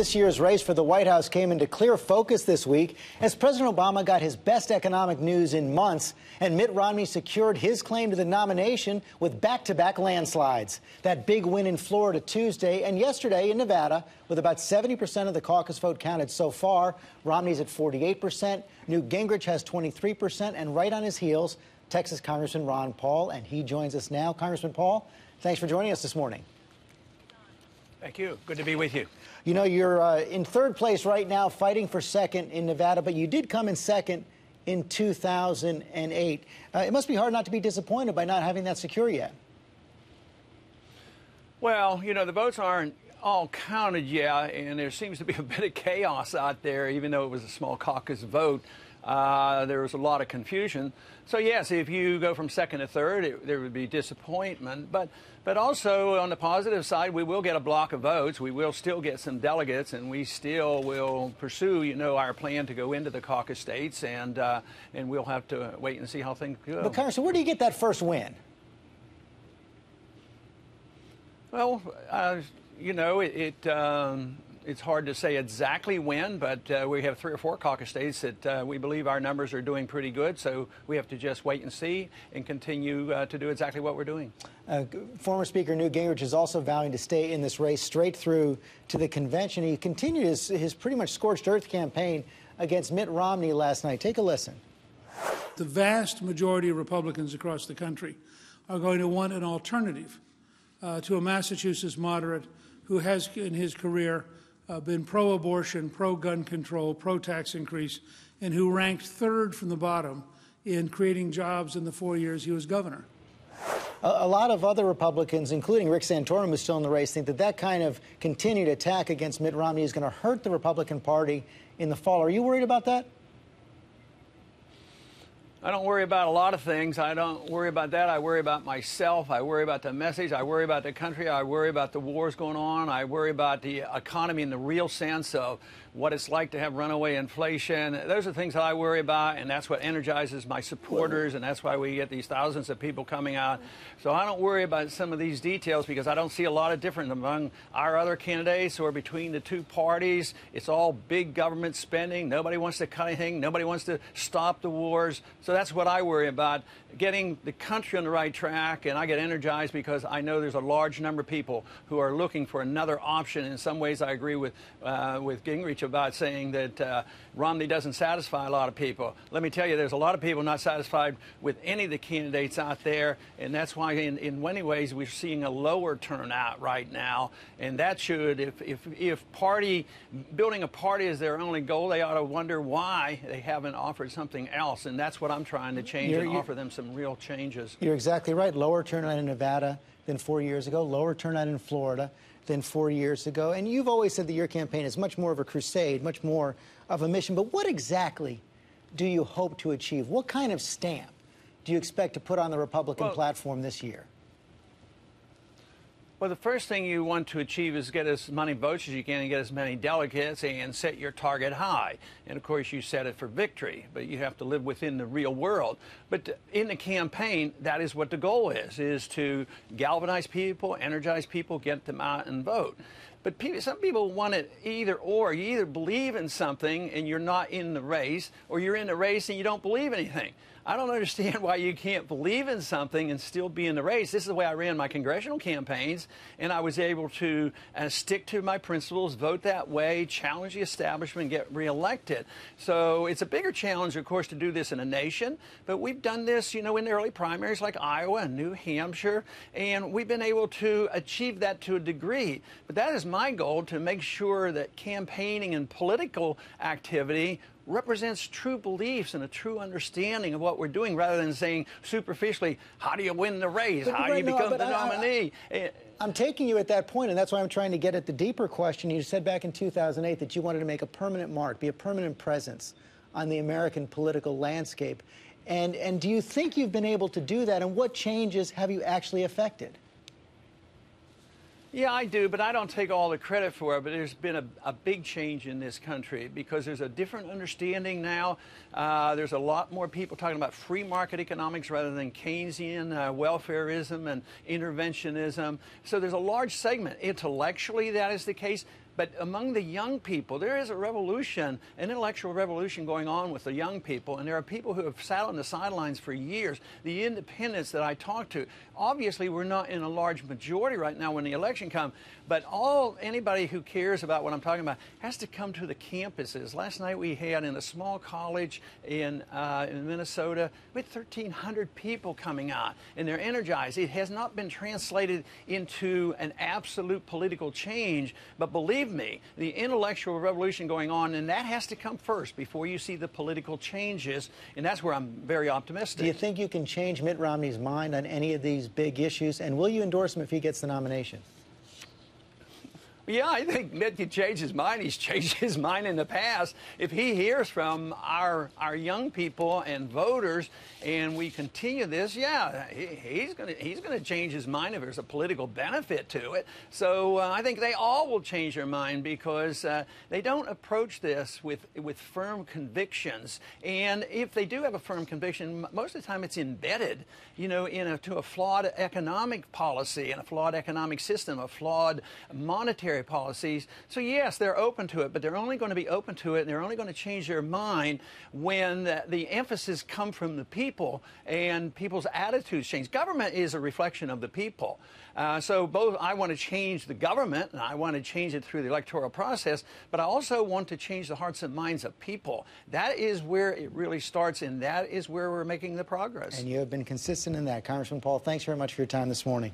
This year's race for the White House came into clear focus this week as President Obama got his best economic news in months, and Mitt Romney secured his claim to the nomination with back-to-back landslides. That big win in Florida Tuesday and yesterday in Nevada, with about 70% of the caucus vote counted so far. Romney's at 48%, Newt Gingrich has 23%, and right on his heels, Texas Congressman Ron Paul, and he joins us now. Congressman Paul, thanks for joining us this morning. Thank you. Good to be with you. You know, you're in third place right now, fighting for second in Nevada, but you did come in second in 2008. It must be hard not to be disappointed by not having that secure yet. Well, you know, the votes aren't all counted yet, and there seems to be a bit of chaos out there, even though it was a small caucus vote. There was a lot of confusion. So, yes, if you go from second to third, there would be disappointment. But also, on the positive side, we will get a block of votes. We will still get some delegates, and we still will pursue, you know, our plan to go into the caucus states, and we'll have to wait and see how things go. But, Congressman, where do you get that first win? Well, you know, it's hard to say exactly when, but we have 3 or 4 caucus states that we believe our numbers are doing pretty good. So we have to just wait and see and continue to do exactly what we're doing. Former Speaker Newt Gingrich is also vowing to stay in this race straight through to the convention. He continued his pretty much scorched earth campaign against Mitt Romney last night. Take a listen. The vast majority of Republicans across the country are going to want an alternative to a Massachusetts moderate who has in his career been pro-abortion, pro-gun control, pro-tax increase, and who ranked third from the bottom in creating jobs in the 4 years he was governor. A lot of other Republicans, including Rick Santorum, who's still in the race, think that that kind of continued attack against Mitt Romney is going to hurt the Republican Party in the fall. Are you worried about that? I don't worry about a lot of things. I don't worry about that. I worry about myself. I worry about the message. I worry about the country. I worry about the wars going on. I worry about the economy in the real sense of what it's like to have runaway inflation. Those are things that I worry about, and that's what energizes my supporters, and that's why we get these thousands of people coming out. So I don't worry about some of these details because I don't see a lot of difference among our other candidates or between the two parties. It's all big government spending. Nobody wants to cut anything. Nobody wants to stop the wars. So that's what I worry about, getting the country on the right track, and I get energized because I know there's a large number of people who are looking for another option. In some ways, I agree with Gingrich about saying that Romney doesn't satisfy a lot of people. Let me tell you, there's a lot of people not satisfied with any of the candidates out there, and that's why in many ways we're seeing a lower turnout right now. And that should, if building a party is their only goal, they ought to wonder why they haven't offered something else. And that's what I'm trying to change and offer them some real changes. You're exactly right. Lower turnout in Nevada than 4 years ago, lower turnout in Florida than 4 years ago. And you've always said that your campaign is much more of a crusade, much more of a mission. But what exactly do you hope to achieve? What kind of stamp do you expect to put on the Republican platform this year? Well, the first thing you want to achieve is get as many votes as you can and get as many delegates and set your target high. And, of course, you set it for victory, but you have to live within the real world. But in the campaign, that is what the goal is to galvanize people, energize people, get them out and vote. But some people want it either or. You either believe in something and you're not in the race, or you're in the race and you don't believe anything. I don't understand why you can't believe in something and still be in the race. This is the way I ran my congressional campaigns, and I was able to stick to my principles, vote that way, challenge the establishment, get reelected. So it's a bigger challenge, of course, to do this in a nation. But we've done this, you know, in the early primaries like Iowa and New Hampshire, and we've been able to achieve that to a degree. But that is my goal, to make sure that campaigning and political activity represents true beliefs and a true understanding of what we're doing, rather than saying superficially, how do you win the race? How do you become the nominee? I'm taking you at that point, and that's why I'm trying to get at the deeper question. You said back in 2008 that you wanted to make a permanent mark, be a permanent presence on the American political landscape. And do you think you've been able to do that, and what changes have you actually affected? Yeah, I do, but I don't take all the credit for it. But there's been a big change in this country because there's a different understanding now. There's a lot more people talking about free market economics rather than Keynesian welfareism and interventionism. So there's a large segment. Intellectually, that is the case. But among the young people, there is a revolution, an intellectual revolution going on with the young people, and there are people who have sat on the sidelines for years. The independents that I talk to, obviously we're not in a large majority right now when the election comes, but anybody who cares about what I'm talking about has to come to the campuses. Last night we had in a small college in Minnesota, we had 1,300 people coming out, and they're energized. It has not been translated into an absolute political change, but believe me, the intellectual revolution going on, and that has to come first before you see the political changes, and that's where I'm very optimistic. Do you think you can change Mitt Romney's mind on any of these big issues, and will you endorse him if he gets the nomination? Yeah, I think Mitt can change his mind. He's changed his mind in the past. If he hears from our young people and voters, and we continue this, yeah, he's gonna change his mind if there's a political benefit to it. So I think they all will change their mind because they don't approach this with firm convictions. And if they do have a firm conviction, most of the time it's embedded, you know, to a flawed economic policy and a flawed economic system, a flawed monetary policies. So yes, they're open to it, but they're only going to be open to it, and they're only going to change their mind when the emphasis comes from the people and people's attitudes change. Government is a reflection of the people. So both I want to change the government, and I want to change it through the electoral process, but I also want to change the hearts and minds of people. That is where it really starts, and that is where we're making the progress. And you have been consistent in that. Congressman Paul, thanks very much for your time this morning.